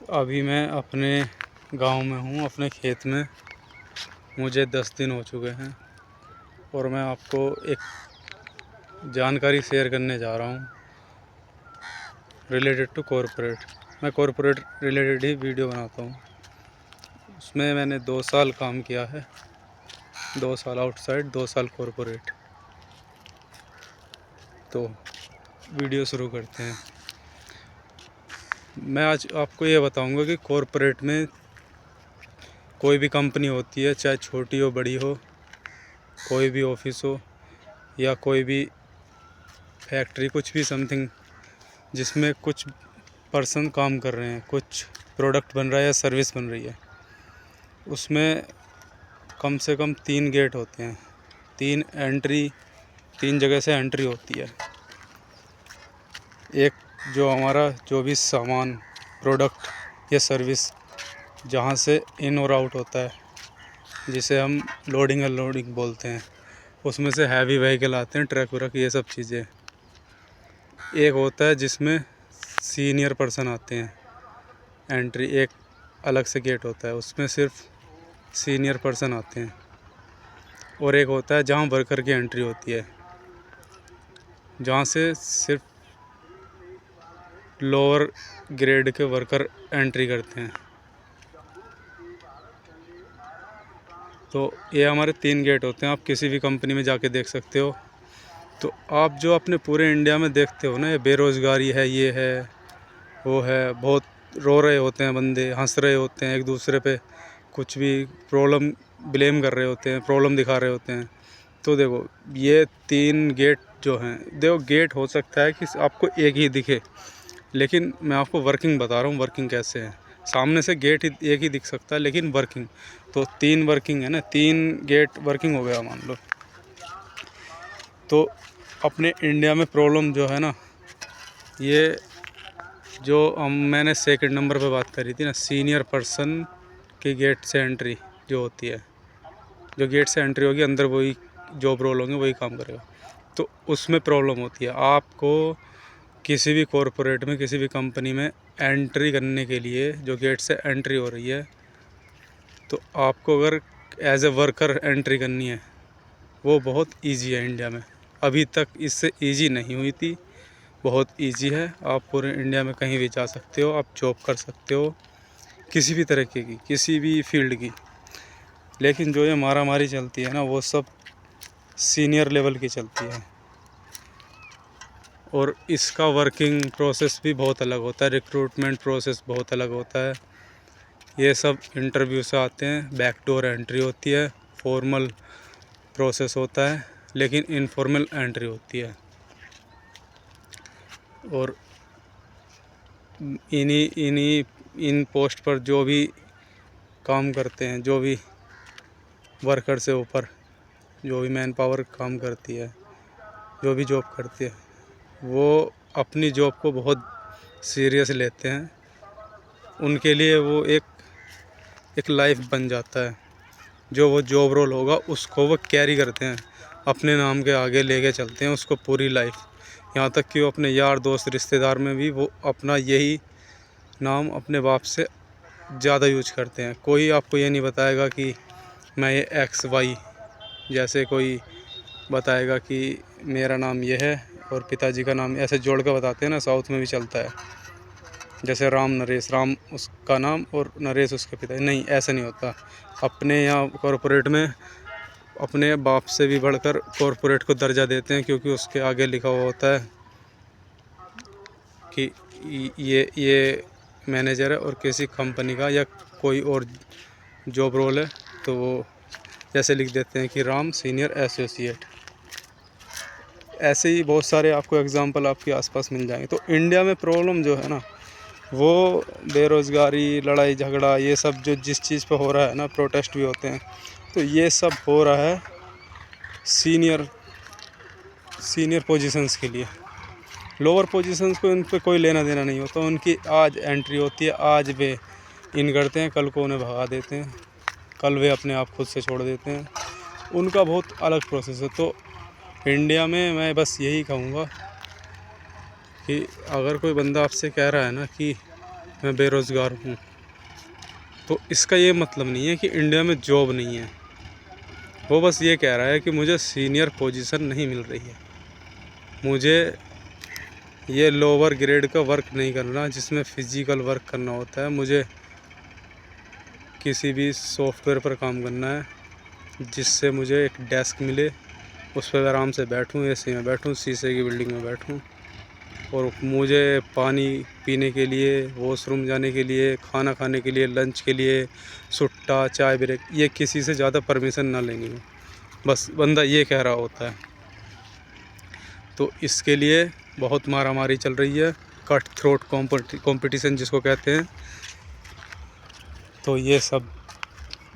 अभी मैं अपने गांव में हूँ, अपने खेत में। मुझे 10 दिन हो चुके हैं और मैं आपको एक जानकारी शेयर करने जा रहा हूँ रिलेटेड टू कॉरपोरेट। मैं कॉरपोरेट रिलेटेड ही वीडियो बनाता हूँ। उसमें मैंने 2 साल काम किया है, 2 साल आउटसाइड, 2 साल कॉरपोरेट। तो वीडियो शुरू करते हैं। मैं आज आपको ये बताऊंगा कि कॉरपोरेट में कोई भी कंपनी होती है, चाहे छोटी हो बड़ी हो, कोई भी ऑफिस हो या कोई भी फैक्ट्री, कुछ भी समथिंग जिसमें कुछ पर्सन काम कर रहे हैं, कुछ प्रोडक्ट बन रहा है या सर्विस बन रही है, उसमें कम से कम 3 गेट होते हैं, 3 जगह से एंट्री होती है। एक जो हमारा जो भी सामान, प्रोडक्ट या सर्विस जहाँ से इन और आउट होता है, जिसे हम लोडिंग अनलोडिंग बोलते हैं, उसमें से हैवी व्हीकल आते हैं, ट्रक व्रक ये सब चीज़ें। एक होता है जिसमें सीनियर पर्सन आते हैं, एंट्री एक अलग से गेट होता है, उसमें सिर्फ सीनियर पर्सन आते हैं। और एक होता है जहाँ वर्कर की एंट्री होती है, जहाँ से सिर्फ लोअर ग्रेड के वर्कर एंट्री करते हैं। तो ये हमारे 3 गेट होते हैं। आप किसी भी कंपनी में जाके देख सकते हो। तो आप जो अपने पूरे इंडिया में देखते हो ना, ये बेरोज़गारी है, ये है, वो है, बहुत रो रहे होते हैं बंदे, हंस रहे होते हैं, एक दूसरे पे कुछ भी प्रॉब्लम ब्लेम कर रहे होते हैं, प्रॉब्लम दिखा रहे होते हैं। तो देखो, ये 3 गेट जो हैं, देखो गेट हो सकता है कि आपको एक ही दिखे, लेकिन मैं आपको वर्किंग बता रहा हूँ, वर्किंग कैसे है। सामने से गेट एक ही दिख सकता है, लेकिन वर्किंग तो 3 वर्किंग है ना, 3 गेट वर्किंग हो गया मान लो। तो अपने इंडिया में प्रॉब्लम जो है ना, ये जो मैंने सेकंड नंबर पे बात करी थी ना, सीनियर पर्सन की गेट से एंट्री जो होती है, जो गेट से एंट्री होगी अंदर, वही जॉब रोल होंगे, वही काम करेगा। तो उसमें प्रॉब्लम होती है। आपको किसी भी कॉरपोरेट में, किसी भी कंपनी में एंट्री करने के लिए जो गेट से एंट्री हो रही है, तो आपको अगर एज ए वर्कर एंट्री करनी है, वो बहुत इजी है इंडिया में। अभी तक इससे इजी नहीं हुई थी, बहुत इजी है। आप पूरे इंडिया में कहीं भी जा सकते हो, आप जॉब कर सकते हो, किसी भी तरीके की, किसी भी फील्ड की। लेकिन जो ये मारामारी चलती है ना, वो सब सीनियर लेवल की चलती है। और इसका वर्किंग प्रोसेस भी बहुत अलग होता है, रिक्रूटमेंट प्रोसेस बहुत अलग होता है। ये सब इंटरव्यू से आते हैं, बैकडोर एंट्री होती है, फॉर्मल प्रोसेस होता है, लेकिन इनफॉर्मल एंट्री होती है। और इन पोस्ट पर जो भी काम करते हैं, जो भी वर्कर से ऊपर जो भी मैन पावर काम करती है, जो भी जॉब करती है, वो अपनी जॉब को बहुत सीरियस लेते हैं। उनके लिए वो एक लाइफ बन जाता है। जो वो जॉब रोल होगा उसको वो कैरी करते हैं, अपने नाम के आगे लेके चलते हैं उसको पूरी लाइफ। यहाँ तक कि वो अपने यार दोस्त रिश्तेदार में भी वो अपना यही नाम अपने बाप से ज़्यादा यूज करते हैं। कोई आपको ये नहीं बताएगा कि मैं ये XY, जैसे कोई बताएगा कि मेरा नाम ये है और पिताजी का नाम, ऐसे जोड़ कर बताते हैं ना, साउथ में भी चलता है, जैसे राम नरेश, राम उसका नाम और नरेश उसके पिता। नहीं, ऐसा नहीं होता। अपने यहाँ कॉरपोरेट में अपने बाप से भी बढ़कर कॉरपोरेट को दर्जा देते हैं, क्योंकि उसके आगे लिखा हुआ होता है कि ये मैनेजर है, और किसी कंपनी का या कोई और जॉब रोल है तो वो जैसे लिख देते हैं कि राम सीनियर एसोसिएट। ऐसे ही बहुत सारे आपको एग्जांपल आपके आसपास मिल जाएंगे। तो इंडिया में प्रॉब्लम जो है ना, वो बेरोज़गारी, लड़ाई झगड़ा, ये सब जो जिस चीज़ पे हो रहा है ना, प्रोटेस्ट भी होते हैं, तो ये सब हो रहा है सीनियर पोजीशंस के लिए। लोअर पोजीशंस को उन पर कोई लेना देना नहीं होता। उनकी आज एंट्री होती है, आज वे इन करते हैं, कल को उन्हें भगा देते हैं, कल वे अपने आप खुद से छोड़ देते हैं। उनका बहुत अलग प्रोसेस है। तो इंडिया में मैं बस यही कहूँगा कि अगर कोई बंदा आपसे कह रहा है ना कि मैं बेरोज़गार हूँ। तो इसका ये मतलब नहीं है कि इंडिया में जॉब नहीं है। वो बस ये कह रहा है कि मुझे सीनियर पोजीशन नहीं मिल रही है, मुझे ये लोअर ग्रेड का वर्क नहीं करना जिसमें फ़िज़िकल वर्क करना होता है। मुझे किसी भी सॉफ्टवेयर पर काम करना है जिससे मुझे एक डेस्क मिले, उस पर आराम से बैठूं, एसी में बैठूं, शीशे की बिल्डिंग में बैठूं, और मुझे पानी पीने के लिए, वॉशरूम जाने के लिए, खाना खाने के लिए, लंच के लिए, सुट्टा, चाय ब्रेक, ये किसी से ज़्यादा परमिशन ना लेनी हो। बस बंदा ये कह रहा होता है। तो इसके लिए बहुत मारामारी चल रही है, कट थ्रोट कंपटीशन जिसको कहते हैं। तो ये सब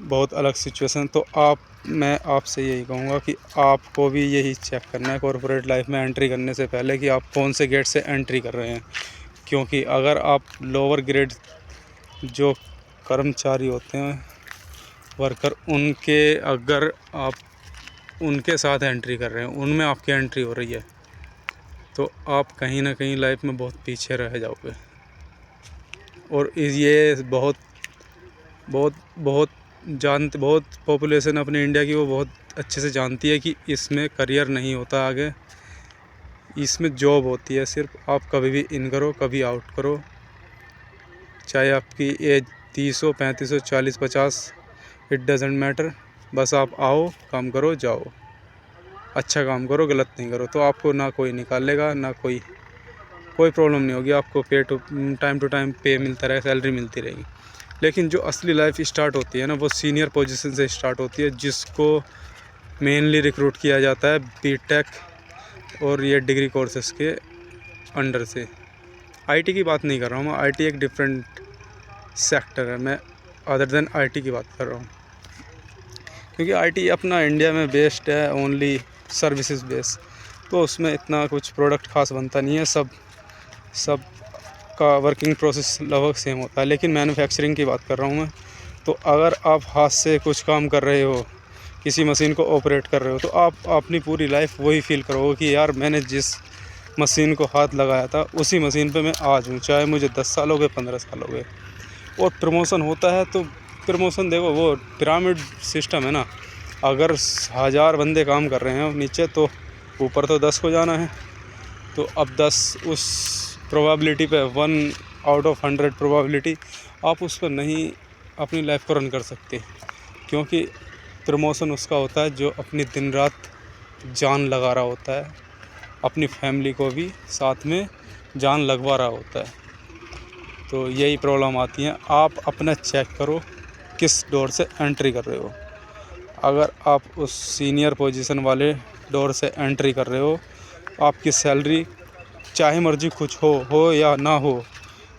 बहुत अलग सिचुएशन। तो मैं आपसे यही कहूँगा कि आपको भी यही चेक करना है कॉर्पोरेट लाइफ में एंट्री करने से पहले कि आप कौन से गेट से एंट्री कर रहे हैं। क्योंकि अगर आप लोअर ग्रेड जो कर्मचारी होते हैं, वर्कर, अगर आप उनके साथ एंट्री कर रहे हैं, उनमें आपकी एंट्री हो रही है, तो आप कहीं ना कहीं लाइफ में बहुत पीछे रह जाओगे। और ये बहुत बहुत बहुत बहुत पॉपुलेशन अपने इंडिया की वो बहुत अच्छे से जानती है कि इसमें करियर नहीं होता आगे, इसमें जॉब होती है सिर्फ। आप कभी भी इन करो, कभी आउट करो, चाहे आपकी एज 30 हो, 35 हो, 40, 50, इट डजेंट मैटर। बस आप आओ, काम करो, जाओ, अच्छा काम करो, गलत नहीं करो, तो आपको ना कोई निकालेगा, ना कोई प्रॉब्लम नहीं होगी। आपको टाइम टू टाइम पे मिलता रहेगा, सैलरी मिलती रहेगी। लेकिन जो असली लाइफ स्टार्ट होती है ना, वो सीनियर पोजीशन से स्टार्ट होती है, जिसको मेनली रिक्रूट किया जाता है बीटेक और ये डिग्री कोर्सेस के अंडर से। आईटी की बात नहीं कर रहा हूँ मैं, आईटी एक डिफरेंट सेक्टर है, मैं अदर देन आईटी की बात कर रहा हूँ। क्योंकि आईटी अपना इंडिया में बेस्ड है ओनली सर्विसेज बेस, तो उसमें इतना कुछ प्रोडक्ट खास बनता नहीं है, सब का वर्किंग प्रोसेस लगभग सेम होता है। लेकिन मैन्युफैक्चरिंग की बात कर रहा हूँ मैं, तो अगर आप हाथ से कुछ काम कर रहे हो, किसी मशीन को ऑपरेट कर रहे हो, तो आप अपनी पूरी लाइफ वही फील करोगे कि यार मैंने जिस मशीन को हाथ लगाया था उसी मशीन पे मैं आज हूँ, चाहे मुझे 10 साल हो गए, 15 साल हो गए। और प्रमोशन होता है तो प्रमोशन देखो, वो पिरामिड सिस्टम है ना, अगर 1000 बंदे काम कर रहे हैं नीचे, तो ऊपर तो 10 को जाना है। तो अब 10 उस प्रोबेबिलिटी पे 1 आउट ऑफ 100 प्रोबेबिलिटी आप उस पर नहीं अपनी लाइफ को रन कर सकते। क्योंकि प्रमोशन उसका होता है जो अपनी दिन रात जान लगा रहा होता है, अपनी फैमिली को भी साथ में जान लगवा रहा होता है। तो यही प्रॉब्लम आती है। आप अपना चेक करो किस डोर से एंट्री कर रहे हो। अगर आप उस सीनियर पोजीशन वाले डोर से एंट्री कर रहे हो, आपकी सैलरी चाहे मर्जी कुछ हो या ना हो,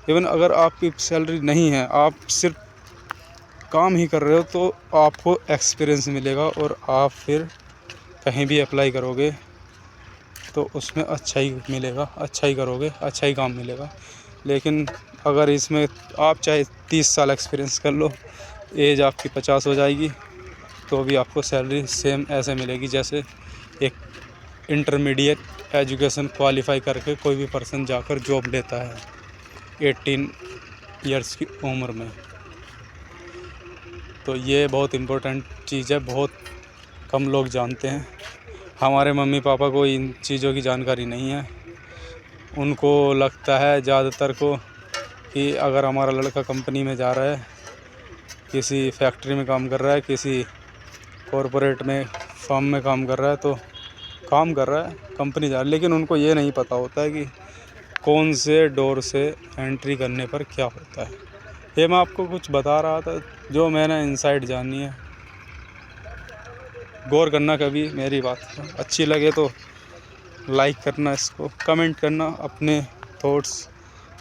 इवन अगर आपकी सैलरी नहीं है, आप सिर्फ काम ही कर रहे हो, तो आपको एक्सपीरियंस मिलेगा और आप फिर कहीं भी अप्लाई करोगे तो उसमें अच्छा ही मिलेगा, अच्छा ही करोगे, अच्छा ही काम मिलेगा। लेकिन अगर इसमें आप चाहे 30 साल एक्सपीरियंस कर लो, एज आपकी 50 हो जाएगी, तो भी आपको सैलरी सेम ऐसे मिलेगी जैसे एक इंटरमीडिएट एजुकेशन क्वालिफाई करके कोई भी पर्सन जाकर जॉब लेता है 18 ईयर्स की उम्र में। तो ये बहुत इम्पोर्टेंट चीज़ है, बहुत कम लोग जानते हैं। हमारे मम्मी पापा को इन चीज़ों की जानकारी नहीं है। उनको लगता है ज़्यादातर को कि अगर हमारा लड़का कंपनी में जा रहा है, किसी फैक्ट्री में काम कर रहा है, किसी कॉरपोरेट में फर्म में काम कर रहा है, तो काम कर रहा है, कंपनी जा रहा है। लेकिन उनको ये नहीं पता होता है कि कौन से डोर से एंट्री करने पर क्या होता है। ये मैं आपको कुछ बता रहा था जो मैंने इनसाइड जानी है। गौर करना कभी मेरी बात को, अच्छी लगे तो लाइक करना, इसको कमेंट करना अपने थॉट्स।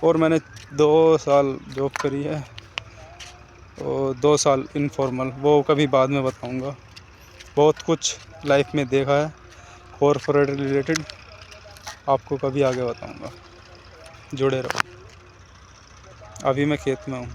और मैंने 2 साल जॉब करी है और 2 साल इनफॉर्मल, वो कभी बाद में बताऊंगा। बहुत कुछ लाइफ में देखा है कॉर्पोरेट रिलेटेड, आपको कभी आगे बताऊंगा। जुड़े रहो। अभी मैं खेत में हूँ।